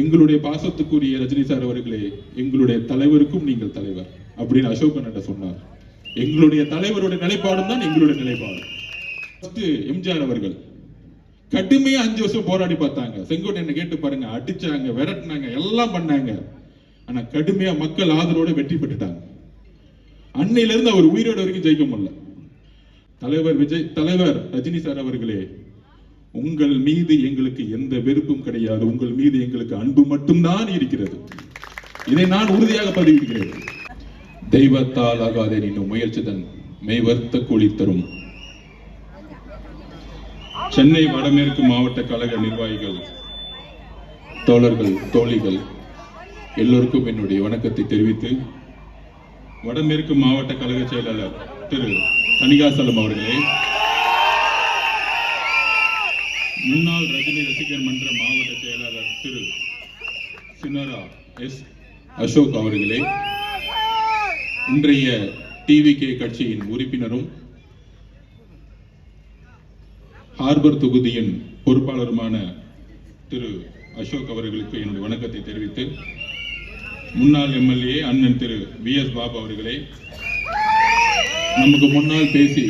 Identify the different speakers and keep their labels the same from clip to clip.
Speaker 1: எங்களுடைய பாசத்துக்குரிய ரஜினி சார் அவர்களே, எங்களுடைய தலைவருக்கும் நீங்கள் தலைவர் அப்படின்னு அசோக் அண்ணன் சொன்னார். எங்களுடைய தலைவருடைய நிலைப்பாடும் தான் எங்களுடைய நிலைப்பாடு. எம்ஜிஆர் அவர்கள் கடுமையா 5 வருஷம் போராடி பார்த்தாங்க. செங்கோட்டையனை கேட்டு பாருங்க, அடிச்சாங்க, விரட்டினாங்க, எல்லாம் பண்ணாங்க. ஆனா கடுமையா மக்கள் ஆதரவோட வெற்றி பெற்றுட்டாங்க. அன்னையில இருந்து அவர் உயிரோட வரைக்கும் ஜெயிக்க முடியல. தலைவர் ரஜினி சார் அவர்களே, உங்கள் மீது எங்களுக்கு எந்த வெறுப்பும் கிடையாது. உங்கள் மீது எங்களுக்கு அன்பு மட்டும்தான் இருக்கிறது. இதை நான் உறுதியாக பதிவிடுகிறேன். தெய்வத்தால் ஆகாதே நீனும் முயற்சிதன் மெய்வர்த்த கூலி தரும். சென்னை வடமேற்கு மாவட்ட கழக நிர்வாகிகள், தோழர்கள், தோழிகள் எல்லோருக்கும் என்னுடைய வணக்கத்தை தெரிவித்து, வடமேற்கு மாவட்ட கழக செயலாளர் திரு தணிகாசலம் அவர்களே, முன்னாள் ரஜினி ரசிகர் மன்ற மாவட்ட செயலாளர் திரு சினரா எஸ் அசோக் அவர்களே, இன்றைய டிவிகே கட்சியின் உறுப்பினரும் ஹார்பர் தொகுதியின் பொறுப்பாளருமான திரு அசோக் அவர்களுக்கு என்னுடைய வணக்கத்தை தெரிவித்து, முன்னாள் எம்எல்ஏ அண்ணன் திரு VS பாபு அவர்களே, நமக்கு முன்னால் பேசி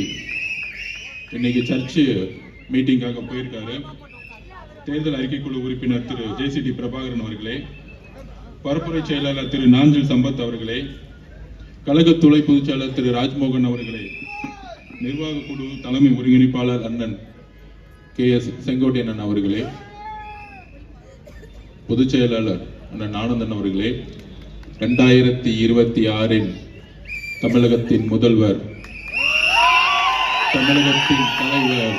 Speaker 1: இன்னைக்கு சர்ச்சு மீட்டிங்காக போயிருக்காரு தேர்தல் அறிக்கைக்குழு உறுப்பினர் திரு JCD பிரபாகரன் அவர்களே, பரப்புரை செயலாளர் திரு நாஞ்சில் சம்பத் அவர்களே, கழக துணை பொதுச் செயலாளர் திரு ராஜ்மோகன் அவர்களே, நிர்வாக குழு தலைமை ஒருங்கிணைப்பாளர் அண்ணன் KS செங்கோட்டையன் அவர்களே, பொதுச் செயலாளர் அண்ணன் ஆனந்தன் அவர்களே, 2026 தமிழகத்தின் முதல்வர், தமிழகத்தின் தலைவர்,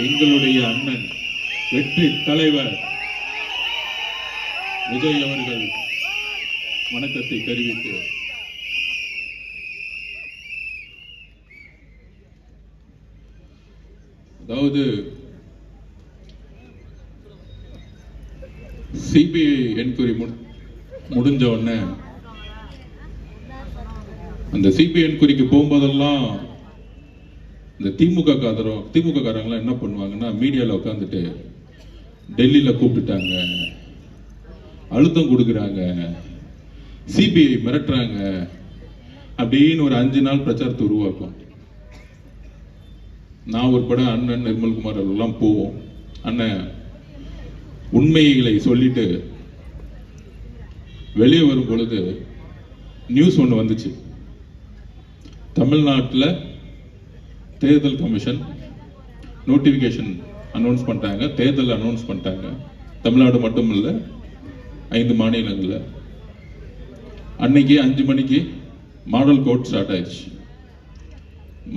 Speaker 1: எங்களுடைய அண்ணன் வெற்றி தலைவர் விஜய் அவர்கள் வணக்கத்தை தெரிவித்து, அதாவது சிபிஐ என்கொயரி முடிஞ்ச உடனே அந்த சிபிஐ என்கொயரிக்கு போகும்போதெல்லாம் இந்த திமுக காரங்களாம் என்ன பண்ணுவாங்கன்னா, மீடியாவில் உட்காந்துட்டு டெல்லியில் கூப்பிட்டுட்டாங்க, அழுத்தம் கொடுக்குறாங்க, சிபிஐ மிரட்டுறாங்க அப்படின்னு ஒரு 5 நாள் பிரச்சாரத்தை உருவாக்கும். நான் ஒரு படம் அண்ணன் நிர்மல்குமார் அவர்கள்லாம் போவோம். அண்ணன் உண்மைகளை சொல்லிட்டு வெளியே வரும் பொழுது நியூஸ் ஒன்று வந்துச்சு. தமிழ்நாட்டில் தேர்தல் கமிஷன் நோட்டிஃபிகேஷன் அனௌன்ஸ் பண்ணிட்டாங்க, தேர்தல் அனௌன்ஸ் பண்ணிட்டாங்க. தமிழ்நாடு மட்டும் இல்லை, 5 மாநிலங்களில். அன்னைக்கு 5 மணிக்கு மாடல் கோட் ஸ்டார்ட் ஆயிடுச்சு.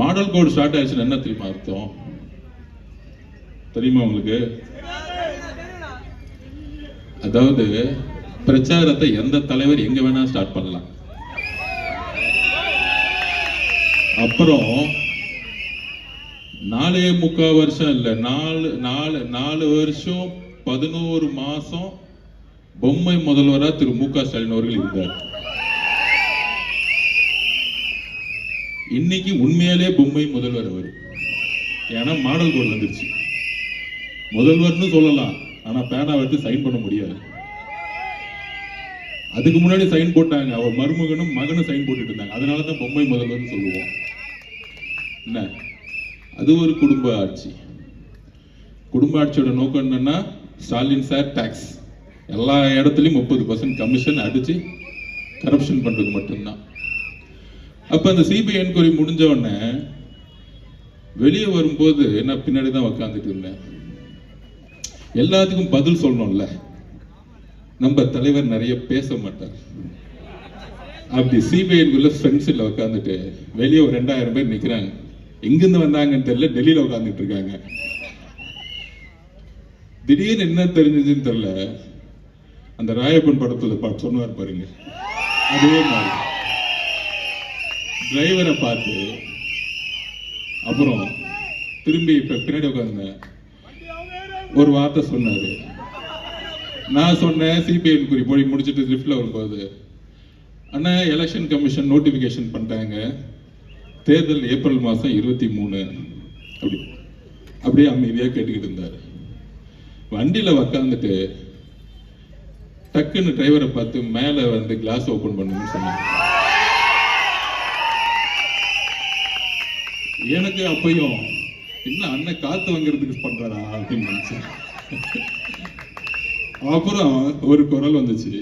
Speaker 1: மாடல் கோட் ஸ்டார்ட் ஆயிடுச்சுன்னு என்ன தெரியுமா அர்த்தம்? தெரியுமா உங்களுக்கு? அதாவது பிரச்சாரத்தை எந்த தலைவர் எங்க வேணா ஸ்டார்ட் பண்ணலாம். அப்புறம் 4.25 வருஷம் இல்ல, 4 வருஷம் 11 மாசம் பொம்மை முதல்வரா திரு மு க ஸ்டாலின் அவர்கள் இருந்தார். இன்னைக்கு உண்மையாலே பொம்மை முதல்வர் அவர். ஏன்னா மாடல் கோட் வந்துருச்சு. முதல்வர்னு சொல்லலாம், ஆனா பேனா எடுத்து சைன் பண்ண முடியாது. அதுக்கு முன்னாடி சைன் போட்டாங்க, அவர் மருமகனும் மகனும் சைன் போட்டுட்டு இருந்தாங்க. அதனாலதான் பொம்மை முதல்வர்னு சொல்லுவோம். என்ன, அது ஒரு குடும்ப ஆட்சி. குடும்ப ஆட்சியோட நோக்கம் என்னன்னா, ஸ்டாலின் சார் டாக்ஸ் எல்லா இடத்துலயும் 30% கமிஷன் அடிச்சு கரப்ஷன் பண்றது மட்டும்தான். அப்ப அந்த சிபிஐ என்கொயரி முடிஞ்ச உடனே வெளியே வரும்போது நான் பின்னாடி தான் உட்காந்துட்டு இருந்தேன். எல்லாத்துக்கும் பதில் சொல்லணும்ல, நம்ம தலைவர் நிறைய பேச மாட்டார். அப்படி சிபிஐக்குள்ள ஃப்ரெண்ட்ஸில் உட்காந்துட்டு வெளியே ஒரு 2000 பேர் நிக்கிறாங்க. எங்கிருந்து வந்தாங்கன்னு தெரியல, டெல்லியில உட்காந்துட்டு இருக்காங்க. திடீர்னு என்ன தெரிஞ்சதுன்னு தெரியல, அந்த ராயப்பன் படத்துல சொன்னார் பாருங்க, அதே மாதிரி டிரைவரை பார்த்து அப்புறம் திரும்பி பின்னாடி உட்காந்து ஒரு வார்த்தை சொன்னாரு. நான் சொன்னேன் சிபிஐ என்கொயரி போய் முடிச்சுட்டு லிஃப்ட்ல வரும்போது, அண்ணா எலெக்ஷன் கமிஷன் நோட்டிபிகேஷன் பண்ணிட்டாங்க, தேர்தல் ஏப்ரல் மாசம் 23 அப்படியே அமைதியா கேட்டுக்கிட்டு இருந்தாரு. வண்டியில உக்காந்துட்டு டக்குன்னு டிரைவரை பார்த்து மேல வந்து கிளாஸ் ஓபன் பண்ணுன்னு சொன்னாங்க. எனக்கு அப்பயும் என்ன அண்ணன் காத்து வாங்குறதுக்கு பண்றாரா அப்படின்னு நினைச்சேன். அப்புறம் ஒரு குரல் வந்துச்சு,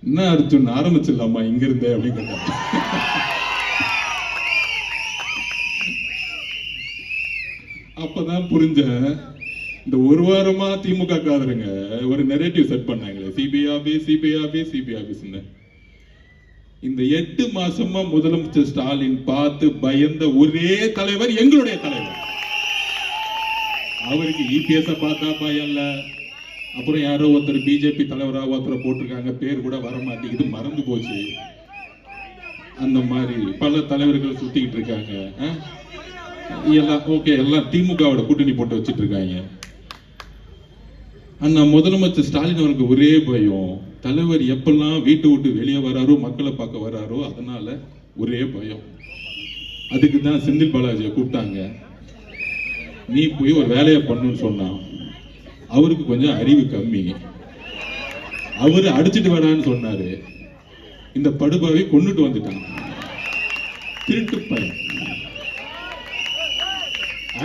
Speaker 1: என்ன அர்ஜுன் ஆரம்பிச்சிடலாமா இங்க இருந்தே அப்படின்னு கேட்டாங்க. அப்பதான் புரிஞ்ச, இந்த ஒரு வாரமா திமுக காதருங்க ஒரு நெரேட்டிவ் செட் பண்ணாங்களே, சிபிஐ ஆபீஸ். இந்த 8 மாசமா முதலமைச்சர் ஸ்டாலின் பார்த்து பயந்த ஒரே தலைவர் எங்களுடைய தலைவர். அவருக்கு இபிஎஸ் பார்த்தா பயம் இல்ல. அப்புறம் யாரோ ஒருத்தர் பிஜேபி தலைவரா ஒருத்தரை போட்டிருக்காங்க, பேர் கூட வர மாட்டேங்குது, மறந்து போச்சு. அந்த மாதிரி பல தலைவர்கள் சுத்திக்கிட்டு இருக்காங்க. எல்லாம் ஓகே, எல்லாம் திமுகவோட கூட்டணி போட்டு வச்சிட்டு இருக்காங்க. ஆனா முதலமைச்சர் ஸ்டாலின் அவருக்கு ஒரே பயம், தலைவர் எப்பெல்லாம் வீட்டை விட்டு வெளியே வராரோ, மக்களை பார்க்க வராரோ, அதனால ஒரே பயம். அதுக்கு தான் செந்தில் பாலாஜியை கூப்பிட்டாங்க. நீ போய் ஒரு வேலையை பண்ணுன்னு சொன்னான். அவருக்கு கொஞ்சம் அறிவு கம்மி, அவரு அடிச்சுட்டு வரான்னு சொன்னாரு. இந்த படுபாவை கொண்டுட்டு வந்துட்டான், திருட்டு பையன்.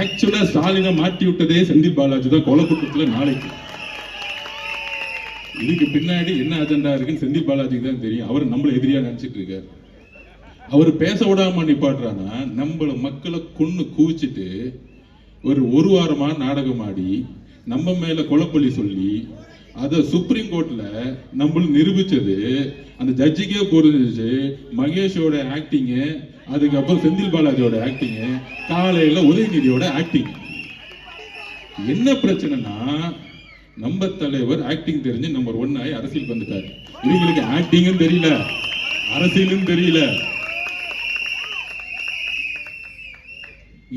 Speaker 1: ஆக்சுவலா ஸ்டாலினை மாட்டி விட்டதே செந்தில் பாலாஜி தான், கொலை குற்றத்துல நாளைக்கு. இதுக்கு பின்னாடி என்ன அஜெண்டா இருக்குன்னு செந்தில் பாலாஜிக்கு தான் தெரியும். அவர் நம்மள எதிரியா நினைச்சிட்டு இருக்காரு. அவர் பேச விடாம நிப்பாட்டுறானா, நம்மள மக்களை கொன்னு குவிச்சிட்டு ஒரு வாரமா நாடகம் ஆடி நம்ம மேல கொலைப்பள்ளி சொல்லி அத சுப்ரீம் கோர்ட்ல நம்ம நிரூபிச்சது. அந்த ஜட்ஜிக்கே புரிஞ்சிச்சு மகேஷோட ஆக்டிங், அதுக்கப்புறம் செந்தில் பாலாஜியோட ஆக்டிங், காலையில உதயநிதியோட ஆக்டிங். என்ன பிரச்சனைனா, நம்ம தலைவர் ஆக்டிங் தெரிஞ்சு நம்பர் 1 ஆகி அரசியல் வந்துட்டாரு. இவங்களுக்கு ஆக்டிங்கும் தெரியல, அரசியலும் தெரியல,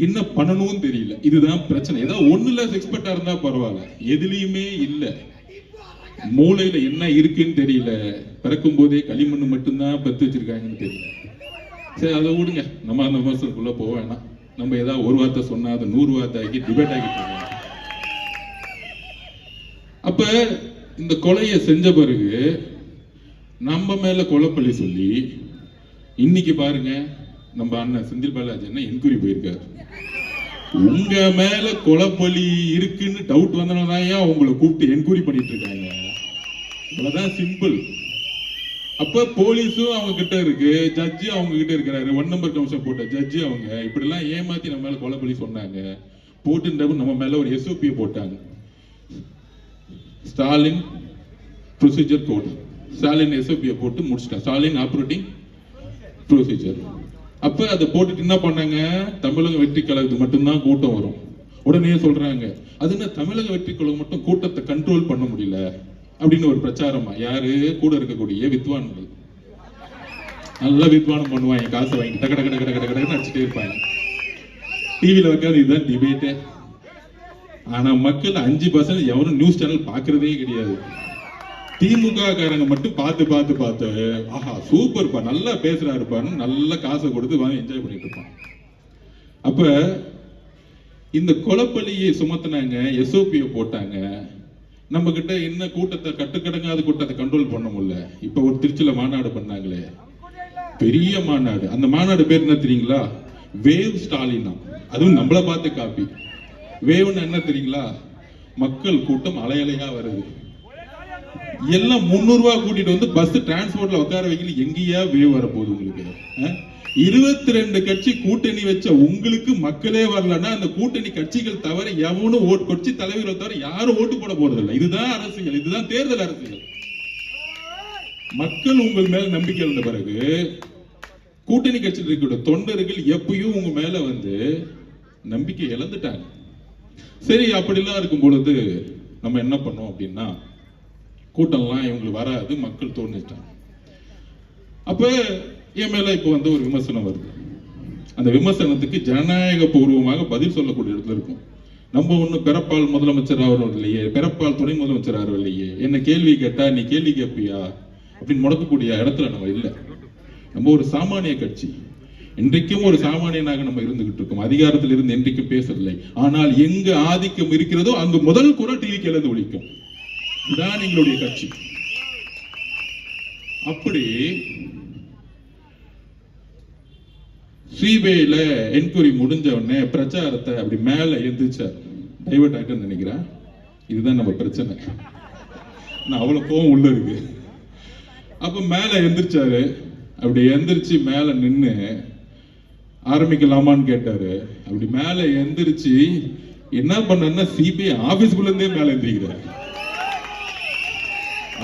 Speaker 1: என்ன பண்ணணும் தெரியல. இதுதான் பிரச்சனை. ஏதாவது ஒண்ணுல எக்ஸ்பர்ட்டா இருந்தா பரவாயில்ல, எதுலயுமே இல்ல. மூளையில என்ன இருக்குன்னு தெரியல, பிறக்கும் போதே களிமண் மட்டும்தான் பெத்து வச்சிருக்காங்கன்னு தெரியல. சரி, அதை விடுங்க, நம்ம அந்த விமர்சனத்துக்குள்ள போக வேணாம். நம்ம ஏதாவது ஒரு வார்த்தை சொன்னா அதை 100 வார்த்தை ஆகி டிபேட் ஆகிட்டு இருக்கோம். அப்ப இந்த கொலையை செஞ்ச பிறகு நம்ம மேல கொலைப்பள்ளி சொல்லி இன்னைக்கு பாருங்க, நம்ம அண்ணன் செந்தில் பாலாஜி என்ன என்கொயரி போயிருக்காரு. உங்க மேல கொலைப்பள்ளி இருக்குன்னு டவுட் வந்தனாலதான் உங்களை கூப்பிட்டு என்கொயரி பண்ணிட்டு இருக்காங்க. இவ்வளவுதான் சிம்பிள். அப்ப போலீஸும் அவங்க கிட்ட இருக்கு, ஜட்ஜி அவங்க கிட்ட இருக்கிறாரு. 1 நம்பர் கமிஷன் போட்ட ஜட்ஜி அவங்க இப்படி எல்லாம் ஏமாத்தி நம்ம மேல கொலைப்பள்ளி சொன்னாங்க. போட்டு நம்ம மேல ஒரு SOP போட்டாங்க, Stalin procedure code. Stalin SOP போட்டு முடிச்சிட்டாங்க, ஸ்டாலின் ஆப்ரேட்டிங் ப்ரொசீஜர். அப்ப அதை போட்டுட்டு என்ன பண்ணாங்க, தமிழக வெற்றி கழகத்துக்கு மட்டும்தான் கூட்டம் வரும். உடனே சொல்றாங்க, அது என்ன தமிழக வெற்றி கழகம் மட்டும் கூட்டத்தை கண்ட்ரோல் பண்ண முடியல அப்படின்னு ஒரு பிரச்சாரமா. யாரு கூட இருக்கக்கூடிய வித்வான்கள், நல்லா வித்வானம் பண்ணுவாங்க, காசை வாங்கி டக டக டக டக டகன்னு அடிச்சுட்டே இருப்பாங்க. டிவியில வைக்காது, இதுதான் டிபேட்டே. ஆனா மக்கள் 5% எவரும் நியூஸ் சேனல் பாக்குறதே கிடையாது. திமுக காரங்க மட்டும் பார்த்து ஆஹா சூப்பர்ப்பா, நல்லா பேசுறாருப்பான்னு நல்லா காசை கொடுத்து வாங்கி என்ஜாய் பண்ணிட்டு இருப்பான். அப்ப இந்த கொலைப்பள்ளியை சுமத்தினாங்க, SOP போட்டாங்க. நம்ம கிட்ட என்ன கூட்டத்தை, கட்டுக்கடங்காத கூட்டத்தை கண்ட்ரோல் பண்ண முடியல. இப்ப ஒரு திருச்சியில மாநாடு பண்ணாங்களே, பெரிய மாநாடு. அந்த மாநாடு பேர் என்ன தெரியுங்களா? வேவ் ஸ்டாலினா. அதுவும் நம்மள பார்த்து காப்பி. வேவ்னு என்ன தெரியுங்களா? மக்கள் கூட்டம் அலையலையா வருது. எல்லாம் 300 ரூபாய் கூட்டிட்டு வந்து பஸ் டிரான்ஸ்போர்ட்ல உட்கார வைக்கல. எங்கேயா வேவ் வரப்போகுது உங்களுக்கு? 22 கட்சி கூட்டணி வச்ச உங்களுக்கு மக்களே வரலன்னா அந்த கூட்டணி கட்சிகள் தவிர எவனும் ஓட்டு, கட்சி தலைவர்களை தவிர யாரும் ஓட்டு போட போறது இல்லை. இதுதான் அரசியல், இதுதான் தேர்தல் அரசியல். மக்கள் உங்கள் மேல நம்பிக்கை இருந்த பிறகு கூட்டணி கட்சியில் இருக்கிற தொண்டர்கள் எப்பயும் உங்க மேல வந்து நம்பிக்கை இழந்துட்டாங்க. சரி, அப்படிலாம் இருக்கும் பொழுது நம்ம என்ன பண்ணோம் அப்படின்னா, கூட்டம்லாம் இவங்களுக்கு வராது, மக்கள் தோணிட்டாங்க. அப்ப என் மேல இப்ப வந்து ஒரு விமர்சனம் வருது. அந்த விமர்சனத்துக்கு ஜனநாயக பூர்வமாக பதில் சொல்லக்கூடிய இடத்துல இருக்கும். நம்ம ஒண்ணு பிறப்பால் முதலமைச்சர் ஆகிறோம் இல்லையே, பிறப்பால் துணை முதலமைச்சர் ஆகிறோம் இல்லையே, என்ன கேள்வி கேட்டா நீ கேள்வி கேட்பியா அப்படின்னு முடக்கக்கூடிய இடத்துல நம்ம இல்லை. நம்ம ஒரு சாமானிய கட்சி, இன்றைக்கும் ஒரு சாமானியனாக நம்ம இருந்துகிட்டு இருக்கோம். அதிகாரத்தில் இருந்து என்றைக்கும் பேசவில்லை. ஆனால் எங்க ஆதிக்கம் இருக்கிறதோ அங்கு முதல் குரல் டிவி கேளந்து ஒழிக்கும். இதுதான் எங்களுடைய கட்சி. அப்படி சிபிஐல என்கொயரி முடிஞ்ச உடனே பிரச்சாரத்தை அப்படி மேல எந்திரிச்சார். டைவர்ட் ஆகிட்டு நினைக்கிறேன். இதுதான் நம்ம பிரச்சனை. நான் அவ்வளவு கோவம் உள்ள இருக்கு. அப்ப மேல எந்திரிச்சாரு. அப்படி எந்திரிச்சு மேல நின்னு ஆரம்பிக்கலாமான்னு கேட்டாரு. அப்படி மேல எந்திரிச்சு என்ன பண்ணா சிபிஐ ஆபீஸ்க்குள்ள இருந்தே மேல எந்திரிக்கிறார்.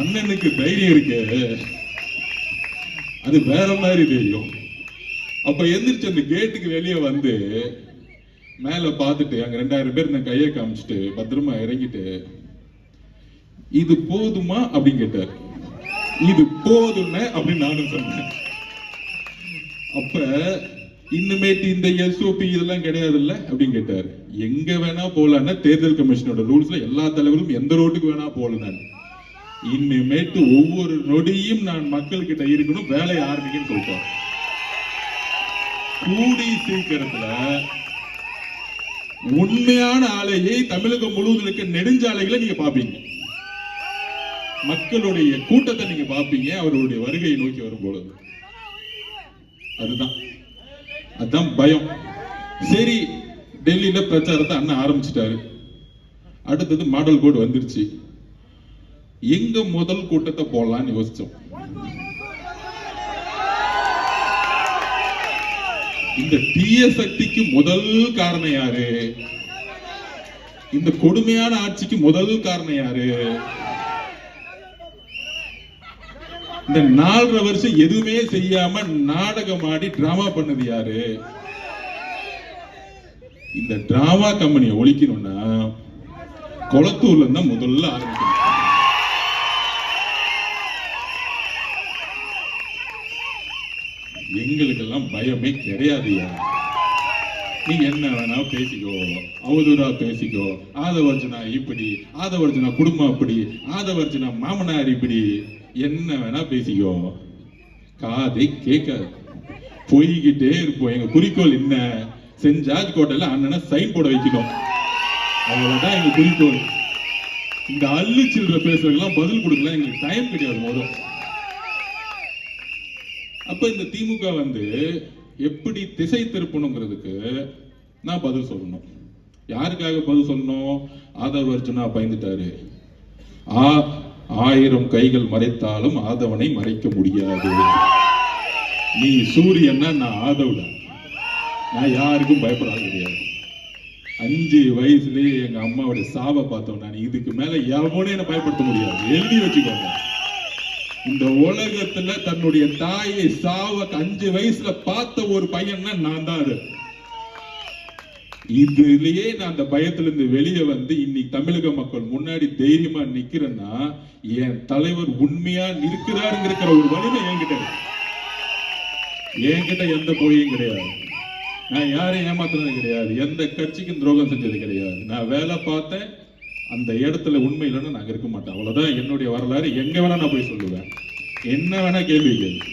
Speaker 1: அண்ணனுக்கு தைரியம் இருக்கு, அது வேற மாதிரி தைரியம். அப்ப எந்திரிச்சு அந்த கேட்டுக்கு வெளியே வந்து மேல பார்த்துட்டு அங்க 2000 பேர் நான் கையை காமிச்சிட்டு பத்திரமா இறங்கிட்டு, இது போதுமா அப்படின்னு கேட்டார். இது போதும்னு அப்படின்னு நானும் சொன்னேன். அப்ப இன்னுமேட்டு இந்த எஸ்ஓபி இதெல்லாம் கிடையாது இல்ல அப்படின்னு கேட்டார். எங்க வேணா போலான்னா தேர்தல் கமிஷனோட ரூல்ஸ்ல எல்லா தலைவரும் எந்த ரோட்டுக்கு வேணா போல. நான் இன்னுமேட்டு ஒவ்வொரு நொடியும் நான் மக்கள் கிட்ட இருக்கணும், வேலையை ஆரம்பிக்கன்னு சொல்லிட்டார். கூடி சீக்கிரத்துல உண்மையான ஆலையை தமிழகம் முழுவதும் இருக்க நெடுஞ்சாலைகளை நீங்க பாப்பீங்க. மக்களுடைய கூட்டத்தை நீங்க பாப்பீங்க அவருடைய வருகையை நோக்கி வரும் பொழுது. அதுதான் பயம். சரி, டெல்லியில பிரச்சாரத்தை அண்ணன் ஆரம்பிச்சிட்டாரு. அடுத்தது மாடல் கோட் வந்துருச்சு. எங்க முதல் கூட்டத்தை போடலாம்னு யோசிச்சோம். இந்த தீய சக்திக்கு முதல் காரணம் யாரு? இந்த கொடுமையான ஆட்சிக்கு முதல் காரணம் யாரு? இந்த 4.5 வருஷம் எதுவுமே செய்யாம நாடகம் ஆடி டிராமா பண்ணது யாரு? இந்த டிராமா கம்பெனியை ஒழிக்கணும்னா கொளத்தூர்ல இருந்தா முதல்ல ஆரம்பிக்கணும். எங்களுக்கெல்லாம் பயமே கிடையாதுயா. நீ என்ன வேணா பேசிக்கோ, அவதூறா பேசிக்கோ. ஆதவர்ஜனா இப்படி, ஆதவர்ஜனா குடும்பம் அப்படி, ஆதவர்ஜனா மாமனார் இப்படி, என்ன வேணா பேசிக்கோ. காதை கேட்காது, போய்கிட்டே இருப்போம். எங்க குறிக்கோள் என்ன? சென்ட் ஜார்ஜ் கோட்டையில அண்ணனை சைன் போட வைக்கணும். அவ்வளவுதான் எங்க குறிக்கோள். இந்த அள்ளு சில்லற பேசுறதுக்கெல்லாம் பதில் கொடுக்கலாம் எங்களுக்கு டைம் கிடையாது. முதல் அப்ப இந்த திமுக வந்து எப்படி திசை திருப்பணுங்கிறதுக்கு நான் பதில் சொல்லணும். யாருக்காக பதில் சொல்லணும்? ஆதவர்ஜுனா பயந்துட்டாரு. 1000 கைகள் மறைத்தாலும் ஆதவனை மறைக்க முடியாது. நீ சூரியன்னா நான் ஆதவடா. நான் யாருக்கும் பயப்படாது கிடையாது. 5 வயசுலயே எங்க அம்மாவுடைய சாவை பார்த்தோம். நான் இதுக்கு மேல எவனே என்ன பயப்படுத்த முடியாது. எழுதி வச்சுக்கோங்க. இந்த உலகத்துல தன்னுடைய தாயை சாவ 5 வயசுல பார்த்த ஒரு பையன்னா நான் தான். அது இதுலயே நான் அந்த பயத்துல இருந்து வெளியே வந்து இன்னைக்கு தமிழக மக்கள் முன்னாடி தைரியமா நிக்கிறேன்னா என் தலைவர் உண்மையா இருக்கிறாருங்கிற ஒரு வலிமை என்கிட்ட இருக்கு. என்கிட்ட எந்த பொய்யும் கிடையாது. நான் யாரையும் ஏமாத்துறது கிடையாது. எந்த கட்சிக்கும் துரோகம் செஞ்சது கிடையாது. நான் வேலை பார்த்தேன். அந்த இடத்துல உண்மை இல்லைன்னா நாங்க இருக்க மாட்டேன். அவ்வளவுதான் என்னுடைய வரலாறு. எங்க வேணா நான் போய் சொல்லுவேன், என்ன வேணா கேள்வி கேள்வி.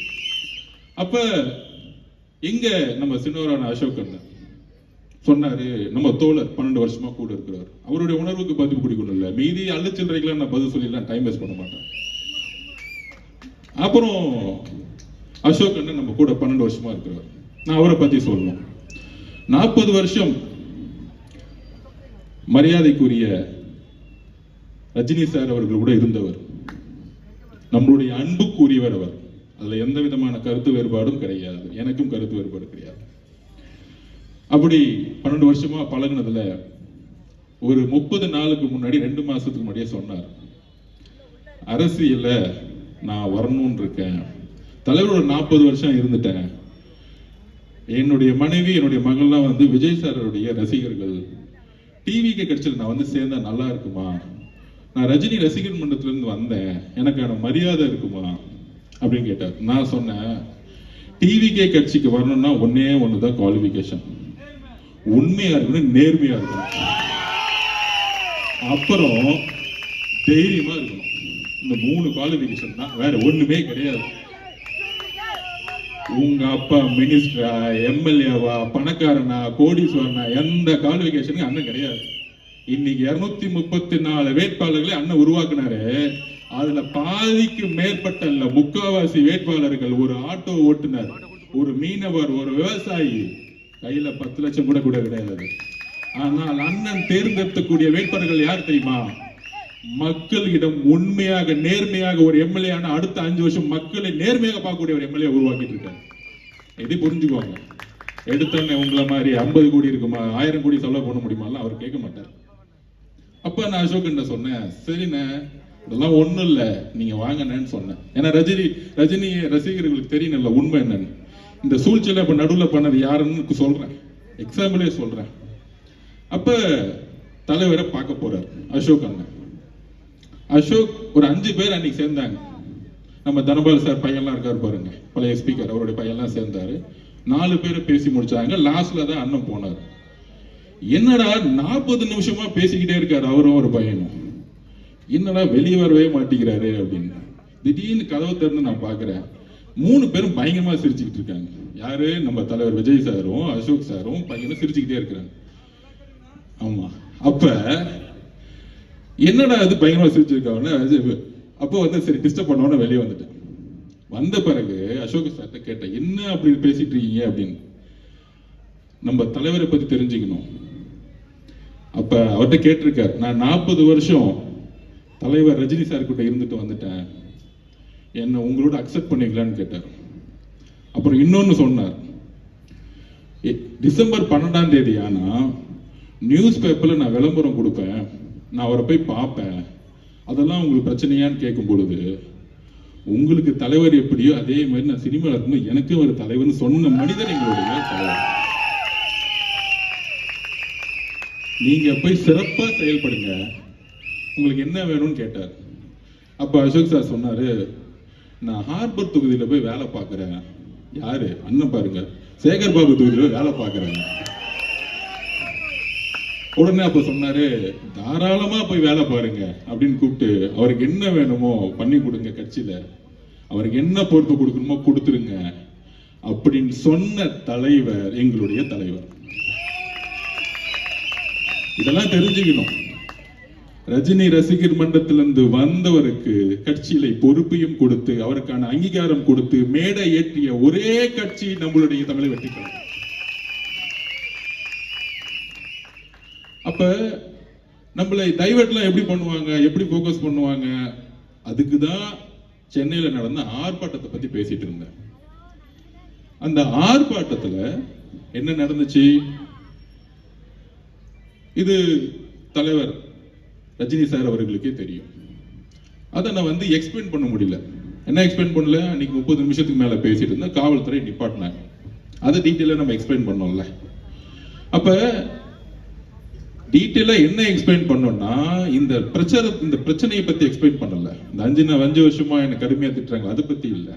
Speaker 1: அப்ப எங்க நம்ம சின்னவரான அசோக் அண்ணன் சொன்னாரு, நம்ம தோழர் 12 வருஷமா கூட இருக்கிறார், அவருடைய உணர்வுக்கு பதிவு பிடிக்கணும் இல்ல. மீதி அள்ளுச்சில்றைக்கெல்லாம் நான் பதில் சொல்லிடலாம், டைம் வேஸ்ட் பண்ண மாட்டேன். அப்புறம் அசோக் அண்ணன் நம்ம கூட 12 வருஷமா இருக்கிறார். நான் அவரை பத்தி சொல்லணும். 40 வருஷம் மரியாதைக்குரிய ரஜினி சார் அவர்கள் கூட இருந்தவர். நம்மளுடைய அன்புக்குரியவர் அவர். அதுல எந்த விதமான கருத்து வேறுபாடும் கிடையாது. எனக்கும் கருத்து வேறுபாடு கிடையாது. அப்படி 12 வருஷமா பழகினதுல ஒரு 30 நாளுக்கு முன்னாடி 2 மாசத்துக்கு முன்னாடியே சொன்னார், அரசியல்ல நான் வரணும்னு இருக்கேன். தலைவரோட 40 வருஷம் இருந்துட்டேன். என்னுடைய மனைவி என்னுடைய மகள்லாம் வந்து விஜய் சாருடைய ரசிகர்கள். டிவிக்கு கிடைச்சது நான் வந்து சேர்ந்தா நல்லா இருக்குமா? நான் ரஜினி ரசிகர் மன்றத்துல இருந்து வந்தேன், எனக்கான மரியாதை இருக்குமா அப்படின்னு கேட்டார். நான் சொன்னேன், டிவிகே கட்சிக்கு வரணும்னா ஒன்னே ஒண்ணுதான் குவாலிபிகேஷன், உண்மையா இருக்கணும், நேர்மையா இருக்கணும், அப்புறம் தைரியமா இருக்கணும். இந்த 3 குவாலிபிகேஷன் தான், வேற ஒண்ணுமே கிடையாது. உங்க அப்பா மினிஸ்டரா, எம்எல்ஏவா, பணக்காரனா, கோடீஸ்வரனா, எந்த குவாலிபிகேஷனுக்கு அண்ணன் கிடையாது. இன்னைக்கு 234 வேட்பாளர்களை அண்ணன் உருவாக்குனாரு. அதுல பாதிக்கு மேற்பட்ட இல்ல முக்காவாசி வேட்பாளர்கள் ஒரு ஆட்டோ ஓட்டுநர், ஒரு மீனவர், ஒரு விவசாயி, கையில 10 லட்சம் கூட கிடையாது. ஆனால் அண்ணன் தேர்ந்தெடுக்கக்கூடிய வேட்பாளர்கள் யார் தெரியுமா? மக்களிடம் உண்மையாக நேர்மையாக ஒரு எம்எல்ஏ ஆன அடுத்த 5 வருஷம் மக்களை நேர்மையாக பார்க்கக்கூடிய ஒரு எம்எல்ஏ உருவாக்கிட்டு இருக்காங்க. இதை புரிஞ்சுக்குவாங்க. எடுத்தோன்னே உங்களை மாதிரி 50 கோடி இருக்குமா, 1000 கோடி செலவு பண்ண முடியுமா அவர் கேட்க மாட்டார். அப்ப நான் அசோக் சொன்னேன், சரிண்ணே இதெல்லாம் ஒண்ணும் இல்ல, நீங்க வாங்கன்னு சொன்னேன். ஏன்னா ரஜினி ரசிகர்களுக்கு தெரியல உண்மை என்னன்னு. இந்த சூழ்ச்சியில இப்ப நடுவில் பண்ணது யாருன்னு சொல்றேன், எக்ஸாம்பிளே சொல்றேன். அப்ப தலைவரை பார்க்க போறார் அசோக் அண்ணன். அசோக் ஒரு 5 பேர் அன்னைக்கு சேர்ந்தாங்க. நம்ம தனபால் சார் பையன்லாம் இருக்காரு பாருங்க, பழைய ஸ்பீக்கர், அவருடைய பையன்லாம் சேர்ந்தாரு. 4 பேரை பேசி முடிச்சாங்க. லாஸ்ட்ல தான் அண்ணன் போனார். என்னடா 40 நிமிஷமா பேசிக்கிட்டே இருக்காரு அவரும் ஒரு பையனும், என்னடா வெளியே வரவே மாட்டேங்கிறாரு அப்படின்னு. திடீர்னு கதவை திறந்து நான் பாக்குறேன், 3 பேரும் பயங்கரமா சிரிச்சுக்கிட்டு இருக்காங்க. யாரு? நம்ம தலைவர் விஜய் சாரும் அசோக் சாரும் பையனும் சிரிச்சுக்கிட்டே இருக்கிறாங்க. ஆமா, அப்ப என்னடா அது பயங்கரமா சிரிச்சிருக்காங்க. அப்போ சரி டிஸ்டர்ப் பண்ணோன்னு வெளியே வந்துட்டேன். வந்த பிறகு அசோக் சார்ட்ட கேட்டேன், என்ன அப்படி பேசிட்டு இருக்கீங்க அப்படின்னு. நம்ம தலைவரை பத்தி தெரிஞ்சுக்கணும். அப்ப அவர்கிட்ட கேட்டிருக்காரு, நான் 40 வருஷம் தலைவர் ரஜினி சார் கிட்ட இருந்துட்டு வந்துட்டேன், என்ன உங்களோட அக்செப்ட் பண்ணிக்கலான்னு கேட்டார். அப்புறம் இன்னொன்னு சொன்னார், டிசம்பர் 12ஆம் தேதி ஆனா நியூஸ் பேப்பர்ல நான் விளம்பரம் கொடுப்பேன், நான் அவரை போய் பார்ப்பேன், அதெல்லாம் உங்களுக்கு பிரச்சனையான்னு கேட்கும் பொழுது, உங்களுக்கு தலைவர் எப்படியோ அதே மாதிரி நான் சினிமாவில் இருக்கும்போது எனக்கு ஒரு தலைவர்னு சொன்ன மனிதர் எங்களுடைய தலைவர். நீங்க போய் சிறப்பா செயல்படுங்க, உங்களுக்கு என்ன வேணும்னு கேட்டார். அப்ப அசோக் சார் சொன்னாரு, நான் ஹார்பர் தொகுதியில போய் வேலை பார்க்கிறேன். யாரு? அண்ணன் பாருங்க, சேகர் பாபு தொகுதியில வேலை பார்க்கிறேன். உடனே அப்ப சொன்னாரு, தாராளமா போய் வேலை பாருங்க அப்படின்னு கூப்பிட்டு அவருக்கு என்ன வேணுமோ பண்ணி கொடுங்க, கட்சியில அவருக்கு என்ன பொறுப்பு கொடுக்கணுமோ கொடுத்துருங்க அப்படின்னு சொன்ன தலைவர் எங்களுடைய தலைவர். இதெல்லாம் தெரிஞ்சுக்கணும். ரஜினி ரசிகர் மன்றத்திலிருந்து வந்தவருக்கு கட்சியில பொறுப்பையும் கொடுத்து அவருக்கான அங்கீகாரம் கொடுத்து மேடை ஏற்றிய ஒரே கட்சி நம்மளுடைய தமிழக வெற்றி கழகம். அப்ப நம்மளை டைவர்ட்லாம் எப்படி பண்ணுவாங்க, எப்படி போக்கஸ் பண்ணுவாங்க? அதுக்குதான் சென்னையில நடந்த ஆர்ப்பாட்டத்தை பத்தி பேசிட்டு இருந்தேன். அந்த ஆர்ப்பாட்டத்துல என்ன நடந்துச்சு? இது தலைவர் ரஜினி சார் அவர்களுக்கே தெரியும். அதை நான் எக்ஸ்பிளைன் பண்ண முடியல. என்ன எக்ஸ்பிளைன் பண்ணல? அன்னைக்கு 30 நிமிஷத்துக்கு மேல பேசிட்டு இருந்தேன், காவல்துறை நிப்பாட்டினாங்க. அதை டீட்டெயிலா நம்ம எக்ஸ்பிளைன் பண்ணோம்ல. அப்ப டீட்டெயிலா என்ன எக்ஸ்பிளைன் பண்ணோம்னா, இந்த பிரச்சனையை பத்தி எக்ஸ்பிளைன் பண்ணல. இந்த 5 வருஷமா என்ன கடுமையா திட்டுறாங்க, அதை பத்தி இல்ல.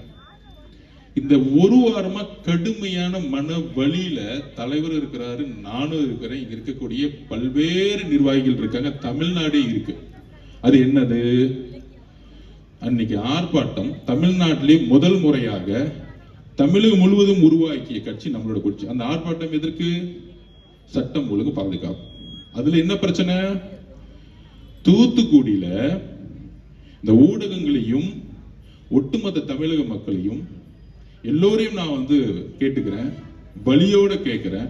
Speaker 1: இந்த ஒரு வாரமா கடுமையான மன வலியில தலைவர் இருக்கிறாரு, நானும் இருக்கிறேன், இங்க இருக்கக்கூடிய பல்வேறு நிர்வாகிகள் இருக்காங்க, தமிழ்நாடே இருக்கு. அது என்னது? அன்னைக்கு ஆர்ப்பாட்டம் தமிழ்நாட்டிலே முதல் முறையாக தமிழகம் முழுவதும் உருவாக்கிய கட்சி நம்மளோட கட்சி. அந்த ஆர்ப்பாட்டம் எதற்கு? சட்டம் ஒழுங்கு பாதுகாப்பு. அதுல என்ன பிரச்சனை? தூத்துக்குடியில இந்த ஊடகங்களையும் ஒட்டுமொத்த தமிழக மக்களையும் எல்லோரையும் நான் கேட்டுக்கிறேன், வலியோட கேட்கிறேன்.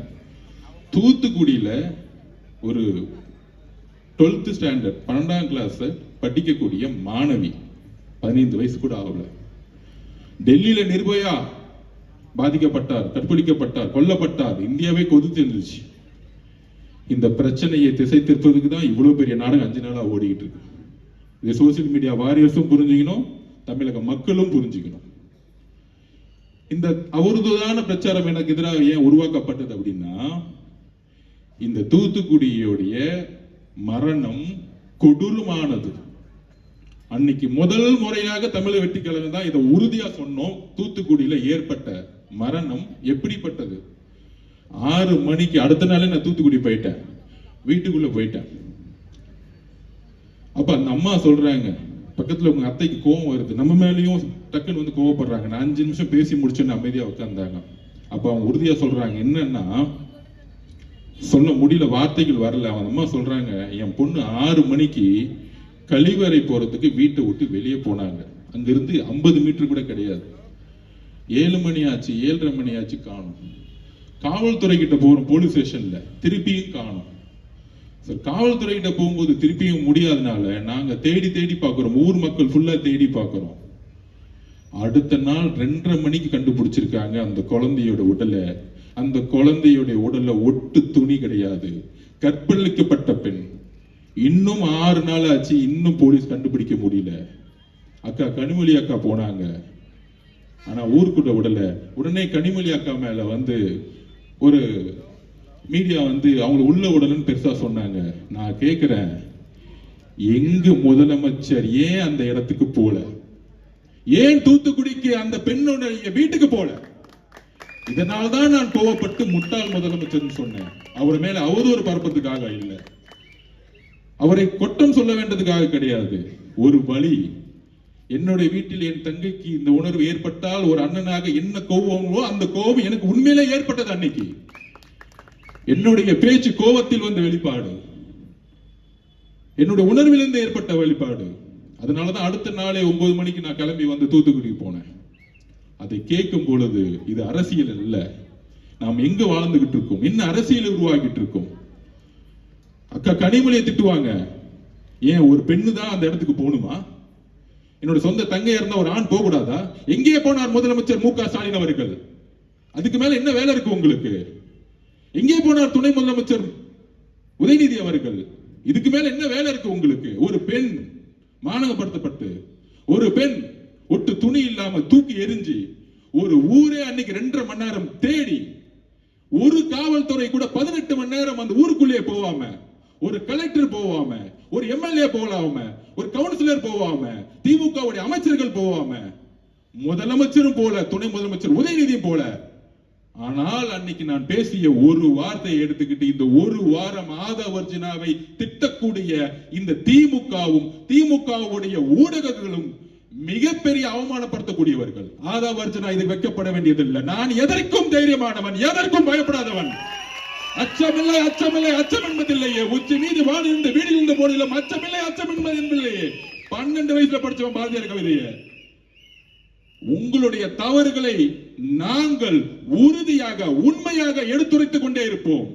Speaker 1: தூத்துக்குடியில ஒரு 12th ஸ்டாண்டர்ட் 12ஆம் கிளாஸ் படிக்கக்கூடிய மாணவி, 15 வயசு கூட ஆகல, டெல்லியில நிர்பயா பாதிக்கப்பட்டார், கற்பழிக்கப்பட்டார், கொல்லப்பட்டார், இந்தியாவே கொதித்து இருந்துச்சு. இந்த பிரச்சனையை திசை திருப்பதுக்கு தான் இவ்வளவு பெரிய நாடகம் 5 நாளா ஓடிக்கிட்டு இருக்கு. இது சோசியல் மீடியா வாரியர்ஸும் புரிஞ்சுக்கணும், தமிழக மக்களும் புரிஞ்சுக்கணும். இந்த அவருதான பிரச்சாரம் எனக்கு எதிராக ஏன் உருவாக்கப்பட்டது அப்படின்னா, இந்த தூத்துக்குடியோடைய மரணம் கொடூரமானது. அன்னைக்கு முதல் முறையாக தமிழக வெற்றி கழகம் தான் இதை உறுதியா சொன்னோம். தூத்துக்குடியில ஏற்பட்ட மரணம் எப்படிப்பட்டது? 6 மணிக்கு அடுத்த நாளே நான் தூத்துக்குடி போயிட்டேன், வீட்டுக்குள்ள போயிட்டேன். அப்ப அந்த அம்மா சொல்றாங்க, பக்கத்துல உங்க அத்தைக்கு கோவம் வருது, நம்ம மேலேயும் டக்குன்னு கோவப்படுறாங்க. நான் 5 நிமிஷம் பேசி முடிச்சேன்னு அமைதியா உட்கார்ந்தாங்க. அப்ப அவங்க உறுதியா சொல்றாங்க, என்னன்னா சொல்ல முடியல, வார்த்தைகள் வரல. அவங்க அம்மா சொல்றாங்க, என் பொண்ணு 6 மணிக்கு கழிவறை போறதுக்கு வீட்டை விட்டு வெளியே போனாங்க. அங்கிருந்து 50 மீட்டர் கூட கிடையாது. 7 மணி ஆச்சு, 7:30 மணி ஆச்சு, காணும். காவல்துறை கிட்ட போறோம், போலீஸ் ஸ்டேஷன்ல, திருப்பியும் காணும். சார், காவல்துறை கிட்ட போகும்போது திருப்பியும் முடியாதனால நாங்க தேடி தேடி பார்க்கிறோம், ஊர் மக்கள் ஃபுல்லா தேடி பார்க்கிறோம். அடுத்த நாள் 2:30 மணிக்கு கண்டுபிடிச்சிருக்காங்க அந்த குழந்தையோட உடலை. அந்த குழந்தையோட உடல்ல ஒட்டு துணி கிடையாது, கற்பழிக்கப்பட்ட பெண். இன்னும் 6 நாள் ஆச்சு, இன்னும் போலீஸ் கண்டுபிடிக்க முடியல. அக்கா கனிமொழி அக்கா போனாங்க, ஆனா ஊருக்குள்ள விடல. உடனே கனிமொழி அக்கா மேல ஒரு மீடியா அவங்களை உள்ள விடலன்னு பெருசா சொன்னாங்க. நான் கேட்கிறேன், எங்க முதலமைச்சர் ஏன் அந்த இடத்துக்கு போல? ஏன் தூத்துக்குடிக்கு அந்த பெண்ணோட வீட்டுக்கு போல? இதனால்தான் நான் கோவப்பட்டு முட்டாள் முதலமைச்சர் சொன்னேன். அவர் மேல அவதூறு பரப்பதுக்காக இல்லை, அவரை கொட்டம் சொல்ல வேண்டதுக்காக கிடையாது. ஒரு வழி, என்னுடைய வீட்டில் என் தங்கைக்கு இந்த உணர்வு ஏற்பட்டால் ஒரு அண்ணனாக என்ன கோபமோ அந்த கோபம் எனக்கு உண்மையிலே ஏற்பட்டது. அன்னைக்கு என்னுடைய பேச்சு கோபத்தில் வந்த வெளிப்பாடு, என்னுடைய உணர்விலிருந்து ஏற்பட்ட வெளிப்பாடு. அதனாலதான் அடுத்த நாளே 9 மணிக்கு நான் கிளம்பி தூத்துக்குடிக்கு போனேன். அதை கேட்கும் பொழுது இது அரசியல் அல்ல, நாம் எங்க வாழ்ந்துகிட்டு இருக்கோம், என்ன அரசியல் உருவாக்கிட்டு இருக்கோம். அக்கா கனிமொழியை திட்டுவாங்க, ஏன் ஒரு பெண்ணு தான் அந்த இடத்துக்கு போகணுமா? என்னோட சொந்த தங்கையா இருந்தா ஒரு ஆண் போக கூடாதா? எங்கே போனார் முதலமைச்சர் மு.க. ஸ்டாலின் அவர்கள்? அதுக்கு மேல என்ன வேலை இருக்கு உங்களுக்கு? எங்கே போனார் துணை முதலமைச்சர் உதயநிதி அவர்கள்? இதுக்கு மேல என்ன வேலை இருக்கு உங்களுக்கு? ஒரு பெண் மானகப்படுத்தப்பட்டு, ஒரு பெண் ஒட்டு துணி இல்லாம தூக்கி எரிஞ்சு, ஒரு ஊரே அன்னைக்கு 2.5 மணி நேரம் தேடி, ஒரு காவல்துறை கூட 18 மணி நேரம் அந்த ஊருக்குள்ளே போவாம, ஒரு கலெக்டர் போவாம, ஒரு எம்எல்ஏ போகாம, ஒரு கவுன்சிலர் போவாம, திமுகவுடைய அமைச்சர்கள் போவாம, முதலமைச்சரும் போல, துணை முதலமைச்சர் உதயநிதியும் போல. ஆனால் அன்னைக்கு நான் பேசிய ஒரு வார்த்தையை எடுத்துக்கிட்டு இந்த ஒரு வாரம் ஆதவர்ஜினாவை திட்டக்கூடிய இந்த திமுகவும் திமுகவுடைய ஊடகங்களும் மிகப்பெரிய அவமானப்படுத்தக்கூடியவர்கள். ஆதவர்ஜினா இதுக்கு வைக்கப்பட வேண்டியதில்லை. நான் எதற்கும் தைரியமானவன், எதற்கும் பயப்படாதவன். அச்சமில்லை, அச்சமில்லை, அச்சம் என்பதில்லையே. உச்சி மீது வாழ இருந்த வீடில் இருந்த போதிலும் அச்சமில்லை, அச்சம் என்பதில்லையே. 12 வயசுல படிச்சவன் பாரதியார் கவிதையை. உங்களுடைய தவறுகளை நாங்கள் உறுதியாக உண்மையாக எடுத்துரைத்துக் கொண்டே இருப்போம்.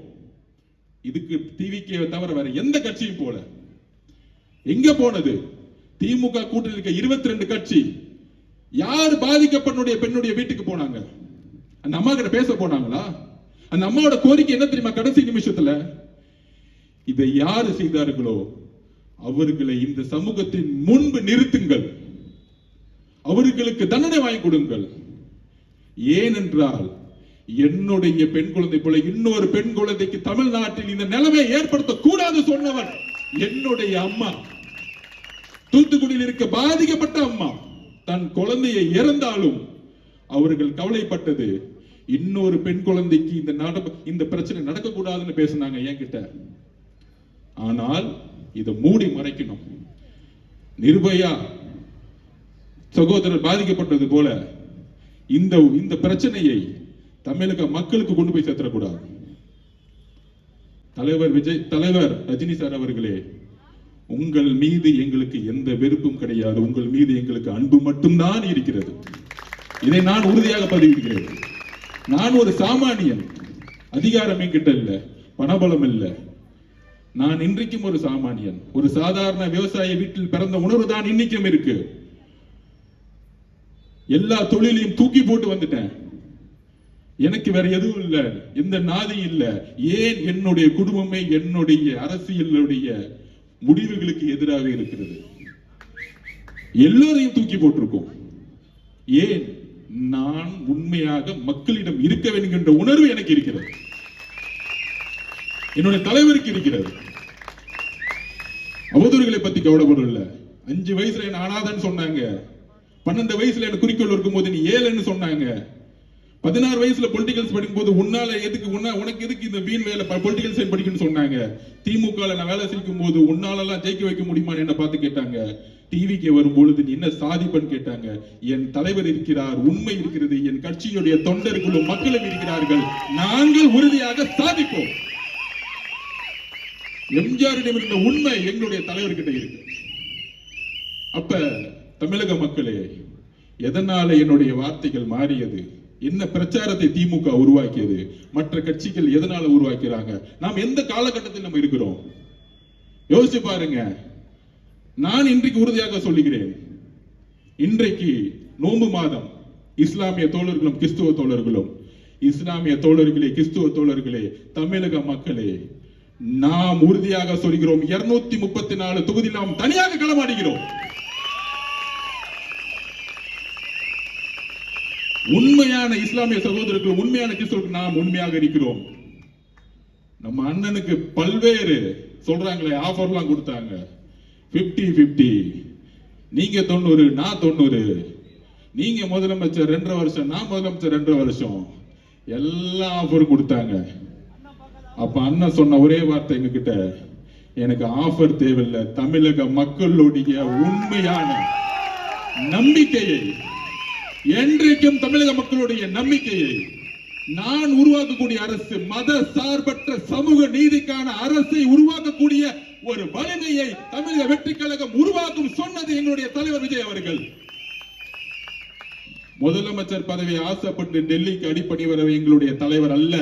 Speaker 1: இதுக்கு டிவிக்கு தவிர வேற எந்த கட்சியும் போல. எங்க போனது? திமுக கூட்டணி இருக்க 22 கட்சி யார் பாதிக்கப்பட்ட பெண்ணுடைய வீட்டுக்கு போனாங்க? அந்த அம்மா கிட்ட பேச போனாங்களா? அந்த அம்மாவோட கோரிக்கை என்ன தெரியுமா? கடைசி நிமிஷத்துல இதை யாரு செய்தார்களோ அவர்களை இந்த சமூகத்தின் முன்பு நிறுத்துங்கள், அவர்களுக்கு தண்டனை வாங்கி கொடுங்கள். ஏனென்றால் என்னுடைய பெண் குழந்தை போல இன்னொரு பெண் குழந்தைக்கு தமிழ்நாட்டில் இந்த நிலைமை ஏற்படுத்த கூடாது சொன்னவர் என்னுடைய அம்மா. தூத்துக்குடியில் இருக்க பாதிக்கப்பட்ட அம்மா தன் குழந்தையை இறந்தாலும் அவர்கள் கவலைப்பட்டது இன்னொரு பெண் குழந்தைக்கு இந்த பிரச்சனை நடக்கக்கூடாதுன்னு பேசினாங்க என்கிட்ட. ஆனால் இதை மூடி மறைக்கணும். நிர்பயா சகோதரர் பாதிக்கப்பட்டது போல இந்த பிரச்சனையை தமிழக மக்களுக்கு கொண்டு போய் சேர்த்தக்கூடாது. தலைவர் ரஜினி சார் அவர்களே, உங்கள் மீது எங்களுக்கு எந்த வெறுப்பும் கிடையாது, உங்கள் மீது எங்களுக்கு அன்பு மட்டும்தான் இருக்கிறது. இதை நான் உறுதியாக பதிவிடுகிறேன். நான் ஒரு சாமானியன், அதிகாரம் என்கிட்ட இல்ல, பணபலம் இல்ல. நான் இன்றைக்கும் ஒரு சாமானியன், ஒரு சாதாரண விவசாய வீட்டில் பிறந்த உணர்வு தான் இன்னைக்கும் இருக்கு. எல்லா தொழிலையும் தூக்கி போட்டு வந்துட்டேன். எனக்கு வேற எதுவும் இல்ல, எந்த நாதி இல்ல. ஏன்? என்னுடைய குடும்பமே என்னுடைய அரசியலுடைய முடிவுகளுக்கு எதிராக இருக்கிறது. எல்லோரையும் தூக்கி போட்டிருக்கோம். ஏன்? நான் உண்மையாக மக்களிடம் இருக்க வேண்டும் என்ற உணர்வு எனக்கு இருக்கிறது, என்னுடைய தலைவருக்கு இருக்கிறது. அவதூறுகளை பத்தி கவலைப்படல. 5 வயசுல என்ன அனாதன்னு சொன்னாங்க, 12 வயசுல எனக்கு குறிக்கோள் இருக்கும் போது நீ 7ன்னு சொன்னாங்க, 16 வயசுல பொலிட்டிகல்ஸ் படிக்கும் போது உனக்கு எதுக்கு இந்த வீண் வேலை பொலிட்டிகல் சயின்ஸ் படிக்கணும்னு சொன்னாங்க. திமுக நான் வேலை செய்யும் போது உன்னாலெல்லாம் ஜெயிக்க வைக்க முடியுமான்னு என்ன பார்த்து கேட்டாங்க. டிவிக்கு வரும்பொழுது நீ என்ன சாதிப்பன்னு கேட்டாங்க. என் தலைவர் இருக்கிறார், உண்மை இருக்கிறது, என் கட்சியுடைய தொண்டர்களும் மக்களும் இருக்கிறார்கள், நாங்கள் உறுதியாக சாதிப்போம். எம்ஜிஆரிடம் இருந்த உண்மை எங்களுடைய தலைவர்கிட்ட இருக்கு. அப்ப தமிழக மக்களே, எதனால என்னுடைய வார்த்தைகள் மாறியது? என்ன பிரச்சாரத்தை திமுக உருவாக்கியது? மற்ற கட்சிகள் எதனால உருவாக்கிறாங்க? நாம் எந்த காலகட்டத்தில் நம்ம இருக்கிறோம் யோசிச்சு பாருங்க. நான் இன்றைக்கு உறுதியாக சொல்லுகிறேன், இன்றைக்கு நோன்பு மாதம். இஸ்லாமிய தோழர்களும் கிறிஸ்துவ தோழர்களும், இஸ்லாமிய தோழர்களே, கிறிஸ்துவ தோழர்களே, தமிழக மக்களே, நாம் உறுதியாக சொல்கிறோம், 234 தொகுதியில் நாம் தனியாக களமாடுகிறோம். உண்மையான இஸ்லாமிய சகோதரர்கள், உண்மையான கிறிஸ்தவர்கள் நாம் உண்மையாக இருக்கிறோம். நம்ம அண்ணனுக்கு பல்வேறு சொல்றாங்களே ஆஃபர்லாம் கொடுத்தாங்க, 50-50, நீங்க 90 நான் 90, நீங்க முதலமைச்சர் 2.5 வருஷம் நான் முதலமைச்சர் 2.5 வருஷம், எல்லா ஆஃபரும் கொடுத்தாங்க. அப்ப அண்ணன் சொன்ன ஒரே வார்த்தை எங்க கிட்ட, எனக்கு ஆஃபர் தேவையில்லை, தமிழக மக்களுடைய உண்மையான நம்பிக்கையை, என்றைக்கும் தமிழக மக்களுடைய நம்பிக்கையை, நான் உருவாக்கக்கூடிய அரசு மத சார்பற்ற சமூக நீதிக்கான அரசை உருவாக்கக்கூடிய ஒரு வலிமையை தமிழக வெற்றி கழகம் உருவாக்கும் சொன்னது எங்களுடைய தலைவர் விஜய் அவர்கள். முதலமைச்சர் பதவியை ஆசைப்பட்டு டெல்லிக்கு அடிப்படை வர எங்களுடைய தலைவர் அல்ல.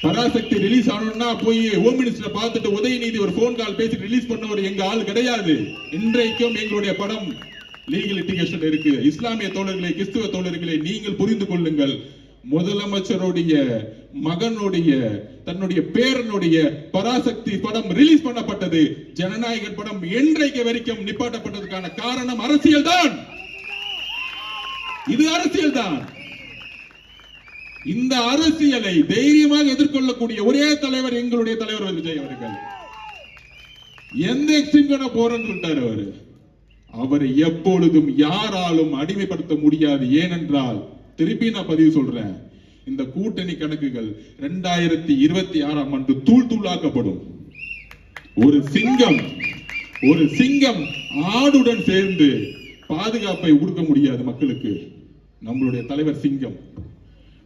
Speaker 1: பராசக்தி ரிலீஸ் ஆனோம்னா போய் ஹோம் மினிஸ்டர் பார்த்துட்டு உதயநிதி ஒரு போன் கால் பேசி ரிலீஸ் பண்ணவர் எங்க ஆள் கிடையாது. இன்றைக்கும் எங்களுடைய படம் லீகல் லிட்டிகேஷன் இருக்கு. இஸ்லாமிய தோழர்களே, கிறிஸ்துவ தோழர்களே, நீங்கள் புரிந்து கொள்ளுங்கள். முதலமைச்சருடைய மகனுடைய தன்னுடைய பேரனுடைய பராசக்தி படம் ரிலீஸ் பண்ணப்பட்டது. ஜனநாயகன் படம் என்றைக்கு வரைக்கும் நிப்பாட்டப்பட்டதற்கான காரணம் அரசியல் தான். இது அரசியல் தான். இந்த அரசியலை தைரியமாக எதிர்கொள்ளக்கூடிய ஒரே தலைவர் எங்களுடைய தலைவர் விஜய் அவர்கள். எந்த எக்ஸ்ட்ரீம் போறேன்னு சொல்லிட்டாரு அவரு. அவரை எப்பொழுதும் யாராலும் அடிமைப்படுத்த முடியாது. ஏனென்றால், திருப்பி நான் பதிவு சொல்றேன், இந்த கூட்டணி கணக்குகள் 2026ஆம் ஆண்டு தூள் தூளாக்கப்படும். ஒரு சிங்கம் ஆடுடன் சேர்ந்து பாதுகாப்பை கொடுக்க முடியாது மக்களுக்கு. நம்மளுடைய தலைவர் சிங்கம்.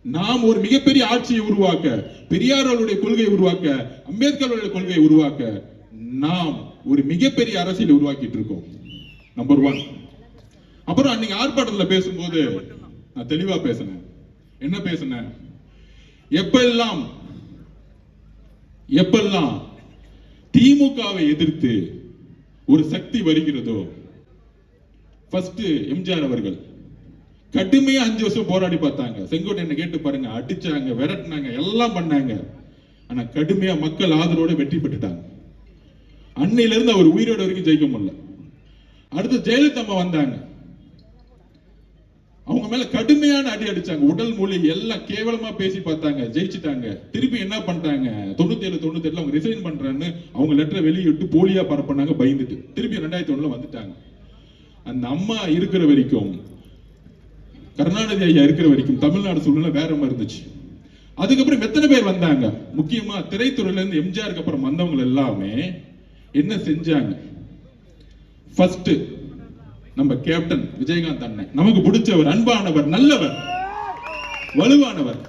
Speaker 1: நாம் ஒரு மிகப்பெரிய ஆட்சியை உருவாக்க, பெரியார் அவருடைய கொள்கையை உருவாக்க, அம்பேத்கர் அவருடைய கொள்கையை உருவாக்க, நாம் ஒரு மிகப்பெரிய அரசியலை உருவாக்கிட்டு இருக்கோம். நம்பர் 1. அப்புறம் அன்னைக்கு ஆர்ப்பாட்டத்தில் பேசும்போது நான் தெளிவா பேசினேன். என்ன பேசினேன்? எப்பெல்லாம் திமுகவை எதிர்த்து ஒரு சக்தி வருகிறதோ, ஃபர்ஸ்ட் எம்ஜிஆர் அவர்கள் கடுமையா 5 வருஷம் போராடி பார்த்தாங்க. செங்கோட்டையனை கேட்டு பாருங்க, அடிச்சாங்க, விரட்டினாங்க, எல்லாம் பண்ணாங்க. ஆனா கடுமையா மக்கள் ஆதரவோட வெற்றி பெற்றுட்டாங்க. அன்னையில இருந்து அவர் உயிரோட வரைக்கும் ஜெயிக்க முடியல. அடுத்து ஜெயலலிதா அம்மா வந்தாங்க. அவங்க மேல கடுமையான அடி அடிச்சாங்க. உடல் மொழி எல்லாம் கேவலமா பேசி பார்த்தாங்க, ஜெயிச்சுட்டாங்க. திருப்பி என்ன பண்ணிட்டாங்க? 97 அவங்க ரிசைன் பண்றான்னு அவங்க லெட்டரை வெளியிட்டு போலியா பரப்பினாங்க, பயந்துட்டு. திருப்பி 2001 வந்துட்டாங்க. அந்த அம்மா இருக்கிற வரைக்கும், கருணாநிதி ஐயா இருக்கிற வரைக்கும் தமிழ்நாடு சூழ்நிலை வேற மாதிரி இருந்துச்சு. அதுக்கப்புறம் எத்தனை பேர் வந்தாங்க? முக்கியமா திரைத்துறையில இருந்து எம்ஜிஆருக்கு அப்புறம் வந்தவங்க எல்லாமே என்ன செஞ்சாங்க? ஃபர்ஸ்ட் நம்ம கேப்டன் விஜயகாந்த் அண்ணன், நமக்கு பிடிச்சவர், அன்பானவர், நல்லவர், வலுவானவர்.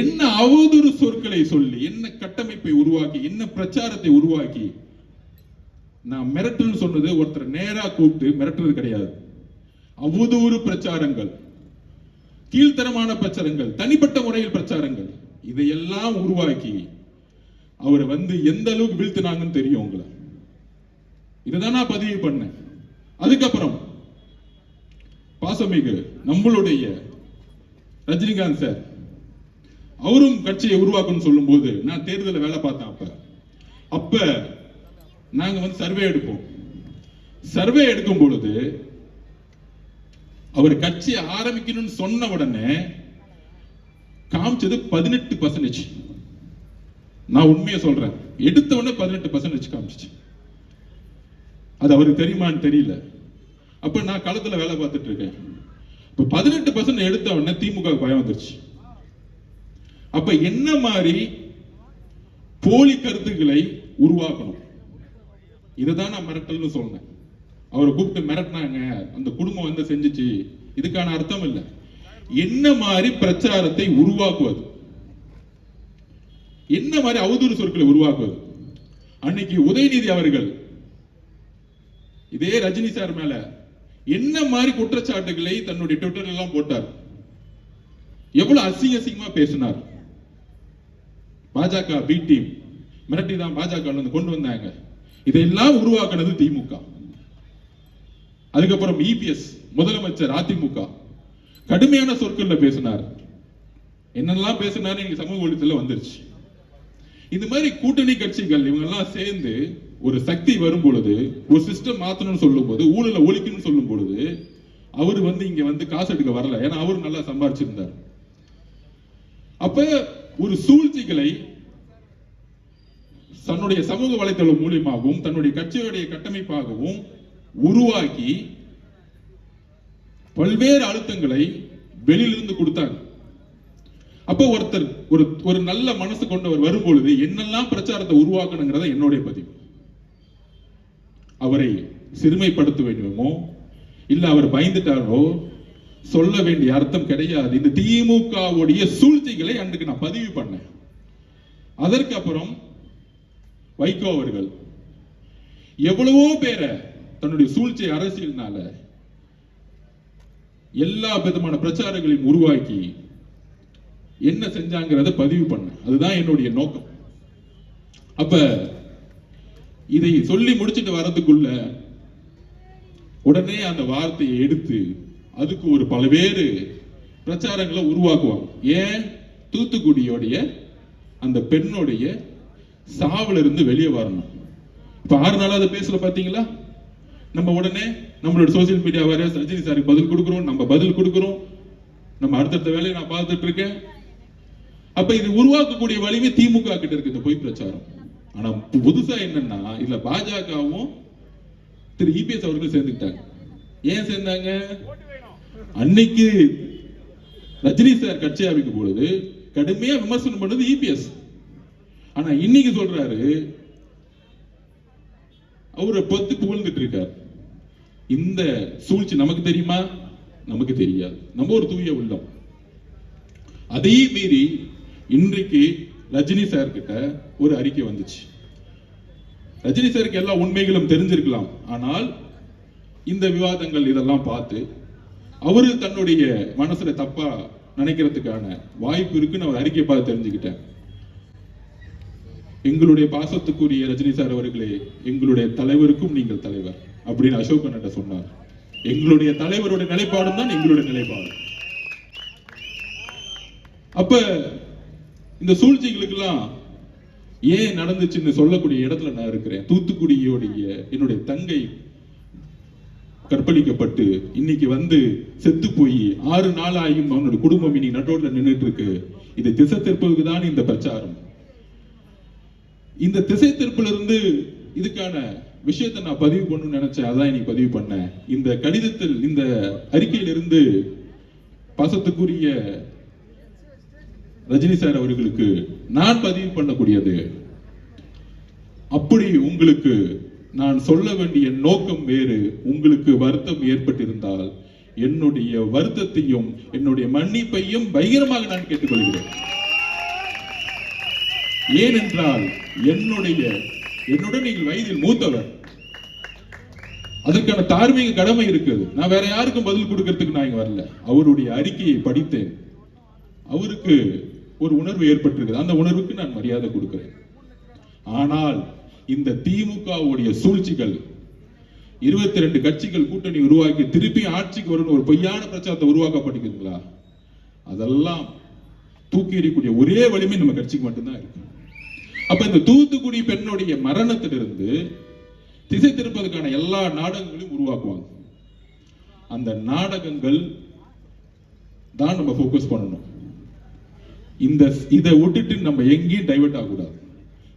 Speaker 1: என்ன அவதூறு சொற்களை சொல்லி, என்ன கட்டமைப்பை உருவாக்கி, என்ன பிரச்சாரத்தை உருவாக்கி, நான் மிரட்டுன்னு சொன்னது ஒருத்தர் நேரா கூப்பிட்டு மிரட்டுறது கிடையாது. அவதூறு பிரச்சாரங்கள், கீழ்த்தரமான பிரச்சாரங்கள், தனிப்பட்ட முறையில் பிரச்சாரங்கள், இதையெல்லாம் உருவாக்கி அவரை எந்த அளவுக்கு வீழ்த்தினாங்கன்னு தெரியும் உங்களை. இதுதான் நான் பதிவு பண்ணேன். அதுக்கப்புறம் பாசமிகு நம்மளுடைய ரஜினிகாந்த் சார், அவரும் கட்சியை உருவாக்கணும்னு சொல்லும் போது நான் தேர்தலில் வேலை பார்த்தேன். அப்ப நாங்க சர்வே எடுப்போம். சர்வே எடுக்கும் பொழுது அவர் கட்சியை ஆரம்பிக்கணும்னு சொன்ன உடனே காமிச்சது 18%. நான் உண்மையை சொல்றேன், எடுத்த உடனே 18% காமிச்சிச்சு. அது அவருக்கு தெரியுமான்னு தெரியல. அப்ப நான் களத்துல வேலை பார்த்துட்டு இருக்கேன். இப்ப 18% எடுத்த உடனே திமுக பயம் வந்துருச்சு. அப்ப என்ன மாதிரி போலி கருத்துக்களை உருவாக்கணும், இதுதான் நான் மிரட்டல்னு சொன்னேன். அவரை கூப்பிட்டு மிரட்டினாங்க, அந்த குடும்பம் செஞ்சுச்சு, இதுக்கான அர்த்தம் இல்லை. என்ன மாதிரி பிரச்சாரத்தை உருவாக்குவது, என்ன மாதிரி அவதூறு சொற்களை உருவாக்குவது. அன்னைக்கு உதயநிதி அவர்கள் இதே ரஜினி சார் மேல என்ன மாதிரி குற்றச்சாட்டுகளை தன்னுடைய ட்விட்டர்ல எல்லாம் போட்டார், எவ்வளவு அசிங்கமா பேசினார். பாஜக பி டீம் மிரட்டி தான் பாஜக கொண்டு வந்தாங்க. இதெல்லாம் உருவாக்குனது திமுக. அதுக்கப்புறம் இபிஎஸ் முதலமைச்சர் அதிமுக கடுமையான சொற்கள்ல பேசினார். என்னெல்லாம் பேசினாரு நீங்க சமூக வலைத்தளத்துல வந்துருச்சு. இந்த மாதிரி கூட்டணி கட்சிகள் இவங்க எல்லாம் சேர்ந்து ஒரு சக்தி வரும் பொழுது, ஒரு சிஸ்டம் மாத்தணும்னு சொல்லும் போது, ஊழலை ஒழிக்கணும்னு சொல்லும் பொழுது, அவர் இங்க காசு எடுக்க வரல. ஏன்னா அவரு நல்லா சம்பாதிச்சிருந்தார். அப்ப ஒரு சூழ்ச்சிகளை தன்னுடைய சமூக வலைத்தளம் மூலியமாகவும் தன்னுடைய கட்சியுடைய கட்டமைப்பாகவும் உருவாக்கி பல்வேறு அழுத்தங்களை வெளியிலிருந்து கொடுத்தாங்க. அப்போ ஒருத்தர் ஒரு நல்ல மனசு கொண்டவர் வரும் பொழுது என்னெல்லாம் பிரச்சாரத்தை உருவாக்கணுங்கிறத என்னுடைய பதிவு. அவரை சிறுமைப்படுத்த வேண்டுமோ இல்ல அவர் பயந்துட்டாரோ சொல்ல வேண்டிய அர்த்தம் கிடையாது. இந்த திமுகவுடைய சூழ்ச்சிகளை அன்றைக்கு நான் பதிவு பண்ணேன். அதற்கு அப்புறம் வைகோ அவர்கள் எவ்வளவோ பேரை தன்னுடைய சூழ்ச்சி அரசியல்னால எல்லா விதமான பிரச்சாரங்களையும் உருவாக்கி என்ன செஞ்சாங்கிறத பதிவு பண்ண. அதுதான் என்னுடைய நோக்கம். அப்ப இதை சொல்லி முடிச்சுட்டு வரதுக்குள்ள உடனே அந்த வார்த்தையை எடுத்து அதுக்கு ஒரு பல்வேறு பிரச்சாரங்களை உருவாக்குவாங்க. ஏன் தூத்துக்குடியோடைய அந்த பெண்ணுடைய சாவுல இருந்து வெளியே வரணும். இப்ப 6 நாளா அதை பேசல பாத்தீங்களா? நம்ம உடனே நம்மளோட சோசியல் மீடியா வேற ரஜினி சாருக்கு பதில் கொடுக்கிறோம், நம்ம பதில் கொடுக்கிறோம், நம்ம அடுத்தடுத்த வேலையை நான் பார்த்துட்டு இருக்கேன். அப்ப இது உருவாக்கக்கூடிய வலிமை திமுக கிட்ட இருக்கு இந்த பொய் பிரச்சாரம். ஆனா புதுசா என்னன்னா இதுல பாஜகவும் திரு இபிஎஸ் அவர்கள் சேர்ந்துட்டாங்க. ஏன் சேர்ந்தாங்க? அன்னைக்கு ரஜினி சார் கட்சி அமைக்கும் பொழுது கடுமையா விமர்சனம் பண்ணது இபிஎஸ். ஆனா இன்னைக்கு சொல்றாரு அவரை பொத்து புகழ்ந்துட்டு இருக்கார். இந்த சூழ்ச்சி நமக்கு தெரியுமா? நமக்கு தெரியாது. நம்ம ஒரு தூய உள்ளம். அதே மீறி இன்றைக்கு ரஜினி சார் கிட்ட ஒரு அறிக்கை வந்துச்சு. ரஜினி சாருக்கு எல்லா உண்மைகளும் தெரிஞ்சிருக்கலாம். ஆனால் இந்த விவாதங்கள் இதெல்லாம் பார்த்து அவரு தன்னுடைய மனசுல தப்பா நினைக்கிறதுக்கான வாய்ப்பு இருக்குன்னு அவர் அறிக்கை பார்த்து தெரிஞ்சுக்கிட்டேன். எங்களுடைய பாசத்துக்குரிய ரஜினி சார் அவர்களே, எங்களுடைய தலைவருக்கும் நீங்கள் தலைவர் அப்படின்னு அசோக் அண்ணன் சொன்னார். எங்களுடைய தலைவருடைய நிலைப்பாடும் தான் எங்களுடைய நிலைப்பாடு. அப்ப இந்த சூழ்ச்சிகளுக்கெல்லாம் ஏன் நடந்துச்சுன்னு சொல்லக்கூடிய இடத்துல நான் இருக்கிறேன். தூத்துக்குடியோடைய என்னுடைய தங்கை கற்பழிக்கப்பட்டு இன்னைக்கு செத்து போய் 6 நாள் ஆகியும் அவனுடைய குடும்பம் இன்னைக்கு நட்டோட்ல நின்றுட்டு இருக்கு. இது திசை திருப்பதுக்கு தான் இந்த பிரச்சாரம். இந்த திசை திருப்பில இருந்து இதுக்கான விஷயத்தை நான் பதிவு பண்ணணும்னு நினைச்சேன். அதான் இன்னைக்கு பதிவு பண்ணேன். இந்த கடிதத்தில் இந்த அறிக்கையிலிருந்து பாசத்துக்குரிய ரஜினி சார் அவர்களுக்கு நான் பதிவு பண்ணக்கூடியது, அப்படி உங்களுக்கு நான் சொல்ல வேண்டிய நோக்கம் வேறு, உங்களுக்கு வருத்தம் ஏற்பட்டிருந்தால் என்னுடைய வருத்தத்தையும் என்னுடைய மன்னிப்பையும் பகிரமாக நான் கேட்டுக்கொள்கிறேன். ஏனென்றால் என்னுடன் நீங்கள் வயதில் மூத்தவர், அதற்கான தார்மீக கடமை இருக்குது. நான் வேற யாருக்கும் பதில் கொடுக்கிறதுக்கு நான் இங்க வரல. அவருடைய அறிக்கையை படித்தேன். அவருக்கு ஒரு உணர்வு ஏற்பட்டிருக்குது. அந்த உணர்வுக்கு நான் மரியாதை கொடுக்கிறேன். ஆனால் இந்த திமுகவுடைய சூழ்ச்சிகள் 22 கட்சிகள் கூட்டணி உருவாக்கி திருப்பி ஆட்சிக்கு வரும் ஒரு பொய்யான பிரச்சாரத்தை உருவாக்கப்பட்டிருக்குங்களா? அதெல்லாம் தூக்கி எறியக்கூடிய ஒரே வலிமை நம்ம கட்சிக்கு மட்டும்தான் இருக்கு. அப்ப இந்த தூத்துக்குடி பெண்ணுடைய மரணத்திலிருந்து திசை திருப்பதற்கான எல்லா நாடகங்களையும் உருவாக்குவாங்க. அந்த நாடகங்கள் தான் நம்ம போக்கஸ் பண்ணணும். இதை விட்டுட்டு நம்ம எங்கேயும் டைவர்ட் ஆகக்கூடாது.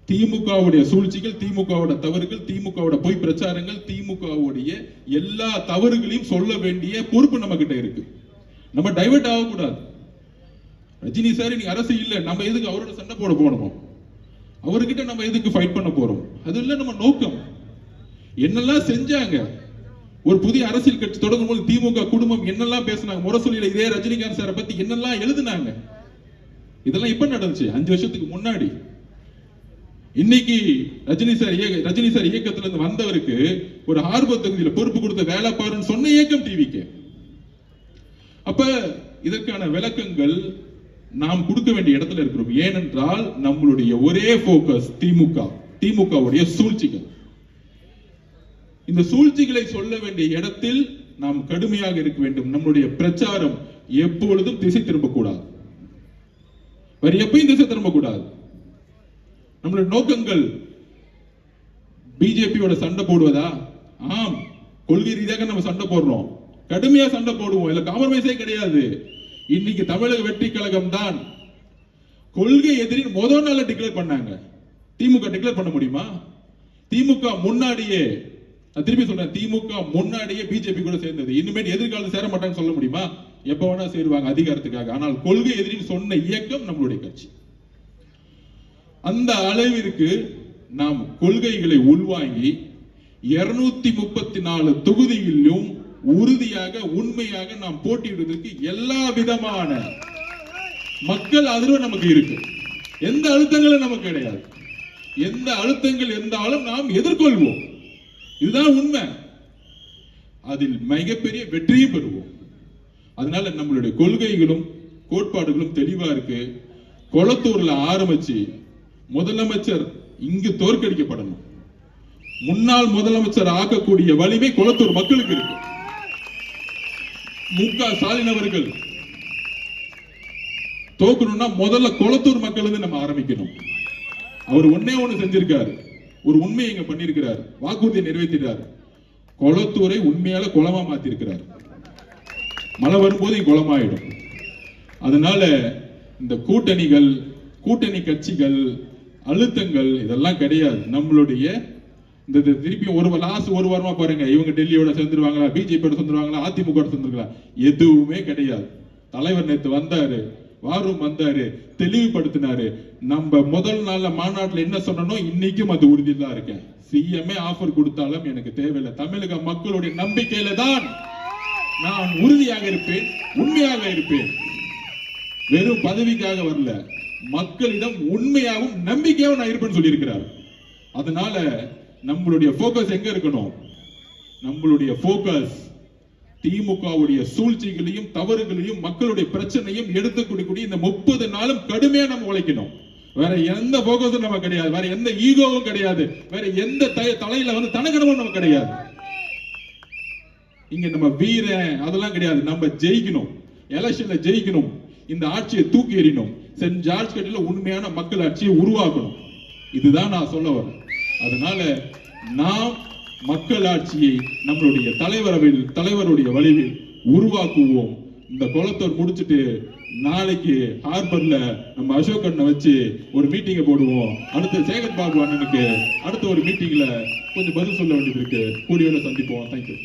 Speaker 1: திமுகவுடைய சூழ்ச்சிகள், திமுகவோட தவறுகள், திமுகவோட பொய் பிரச்சாரங்கள், திமுகவுடைய எல்லா தவறுகளையும் சொல்ல வேண்டிய பொறுப்பு நம்ம கிட்ட இருக்கு. நம்ம டைவர்ட் ஆகக்கூடாது. ரஜினி சார் நீங்க அரசு இல்ல, நம்ம எதுக்கு அவரோட சண்டை போட போனோம்? அவர்கிட்ட நம்ம எதுக்கு ஃபைட் பண்ண போறோம்? அது இல்ல நம்ம நோக்கம். என்னெல்லாம் செஞ்சாங்க? ஒரு புதிய அரசியல் கட்சி தொடங்கும் போது திமுக குடும்பம் என்னெல்லாம் பேசினாங்க? முரசொலியில இதே ரஜினிகாந்த் சாரை பத்தி என்னெல்லாம் எழுதுனாங்க? இதெல்லாம் இப்ப நடந்துச்சு, 5 வருஷத்துக்கு முன்னாடி. இன்னைக்கு ரஜினி சார் இயக்கத்துல இருந்து வந்தவருக்கு ஒரு ஆர்வ தொகுதியில பொறுப்பு கொடுத்த வேலை பாருன்னு சொன்ன இயக்கம் டிவிக்கு. அப்ப இதற்கான விளக்கங்கள் நாம் கொடுக்க வேண்டிய இடத்துல இருக்கிறோம். ஏனென்றால் நம்மளுடைய ஒரே போக்கஸ் திமுகவுடைய சூழ்ச்சிகள். இந்த சூழ்ச்சிகளை சொல்ல வேண்டிய இடத்தில் நாம் கடுமையாக இருக்க வேண்டும். நம்முடைய பிரச்சாரம் எப்பொழுதும் திசை திரும்பக்கூடாது, வேற எப்பயும் திசை திரும்பக்கூடாது. நம்மளுடைய நோக்கங்கள் பிஜேபியோட சண்டை போடுவதா? ஆம், கொள்கை ரீதியாக நம்ம சண்டை போடுறோம், கடுமையா சண்டை போடுவோம், இல்ல காம்ப்ரமைஸே கிடையாது. இன்னைக்கு தமிழக வெற்றி கழகம் தான் கொள்கை எதிரின் முதல் நாள் டிக்ளேர் பண்ணாங்க. திமுக டிக்ளேர் பண்ண முடியுமா? திமுக முன்னாடியே, திருப்பி சொல்றேன், திமுக முன்னாடியே பிஜேபி கூட சேர்ந்தது. இனிமேல் எதிர்காலத்தில் சேர மாட்டாங்க சொல்ல முடியுமா? எப்ப வேணா சேருவாங்க அதிகாரத்துக்காக. ஆனால் கொள்கை எதிரின்னு சொன்ன இயக்கம் நம்மளுடைய கட்சி. அந்த அளவிற்கு நாம் கொள்கைகளை உள்வாங்கி 234 தொகுதிகளிலும் உறுதியாக உண்மையாக நாம் போட்டியிடுவதற்கு எல்லா விதமான மக்கள் ஆதரவு நமக்கு இருக்கு. எந்த அழுத்தங்களும் நமக்கு கிடையாது. எந்த அழுத்தங்கள் இருந்தாலும் நாம் எதிர்கொள்வோம். இதுதான் உண்மை. அதில் மிகப்பெரிய வெற்றியும் பெறுவோம். அதனால நம்மளுடைய கொள்கைகளும் கோட்பாடுகளும் தெளிவா இருக்கு. கொளத்தூர்ல ஆரம்பிச்சு முதலமைச்சர் இங்கு தோற்கடிக்கப்படணும். முன்னாள் முதலமைச்சர் ஆக்கக்கூடிய வலிமை கொளத்தூர் மக்களுக்கு இருக்கு. மு.க. ஸ்டாலின் அவர்கள் தோக்கணும்னா முதல்ல கொளத்தூர் மக்கள் இருந்து நம்ம ஆரம்பிக்கணும். அவர் ஒன்னே ஒண்ணு செஞ்சிருக்காரு, ஒரு உண்மையை இங்க பண்ணிருக்கிறார், வாக்குறுதியை நிறைவேற்றினார். கொளத்தூரை உண்மையால குளமா மாத்திருக்கிறார். மழை வரும்போது குளமாயிடும். அதனால இந்த கூட்டணிகள், கூட்டணி கட்சிகள், அழுத்தங்கள் இதெல்லாம் கிடையாது. நம்மளுடைய இந்த திருப்பி ஒரு வாரமா பாருங்க, இவங்க டெல்லியோட சேர்ந்துருவாங்களா, பிஜேபியோட சேர்ந்துருவாங்களா, அதிமுக சேர்ந்துருங்களா, எதுவுமே கிடையாது. தலைவர் நேற்று வந்தாரு, வாரும் வந்தாரு, தெளிவுபடுத்தினாரு. நம்ம முதல் நாள்ல மாநாட்டில் என்ன சொன்னோம், இன்னைக்கும் அது உறுதிதான் இருக்கேன். சிஎம்ஏ ஆஃபர் கொடுத்தாலும் எனக்கு தேவையில்லை. தமிழக மக்களுடைய நம்பிக்கையில தான் நான் உறுதியாக இருப்பேன், உண்மையாக இருப்பேன். வெறும் பதவிக்காக வரல, மக்களிடம் உண்மையாகவும் நம்பிக்கையாகவும் நான் இருப்பேன்னு சொல்லியிருக்கிறார். அதனால நம்மளுடைய போக்கஸ் எங்க இருக்கணும்? நம்மளுடைய போக்கஸ் திமுகவுடைய சூழ்ச்சிகளையும் தவறுகளையும் மக்களுடைய பிரச்சனையும் எடுத்துக்கூடிய இந்த 30 நாளும் கடுமையா நம்ம உழைக்கணும். வேற எந்த போக்கஸும் நம்ம கிடையாது, வேற எந்த ஈகோவும் கிடையாது, வேற எந்த தலையில வந்து தனக்கனமும் நம்ம கிடையாது. இங்க நம்ம வீரன் அதெல்லாம் கிடையாது. நம்ம ஜெயிக்கணும், எலெக்ஷன்ல ஜெயிக்கணும், இந்த ஆட்சியை தூக்கி எறியணும், சென்ட் ஜார்ஜ் கட்டில உண்மையான மக்கள் ஆட்சியை உருவாக்கணும். இதுதான் நான் சொல்ல வரேன். அதனால நாம் மக்கள் ஆட்சியை நம்மளுடைய தலைவருடைய வழிவில் உருவாக்குவோம். இந்த கொளத்தூர் முடிச்சுட்டு நாளைக்கு ஹார்பர்ல நம்ம அசோக் அண்ணனை வச்சு ஒரு மீட்டிங்கை போடுவோம். அடுத்து சேகர் பாபு அண்ணனுக்கு அடுத்த ஒரு மீட்டிங்ல கொஞ்சம் பதில் சொல்ல வேண்டியது இருக்கு. கூடிய சந்திப்போம். தேங்க்யூ.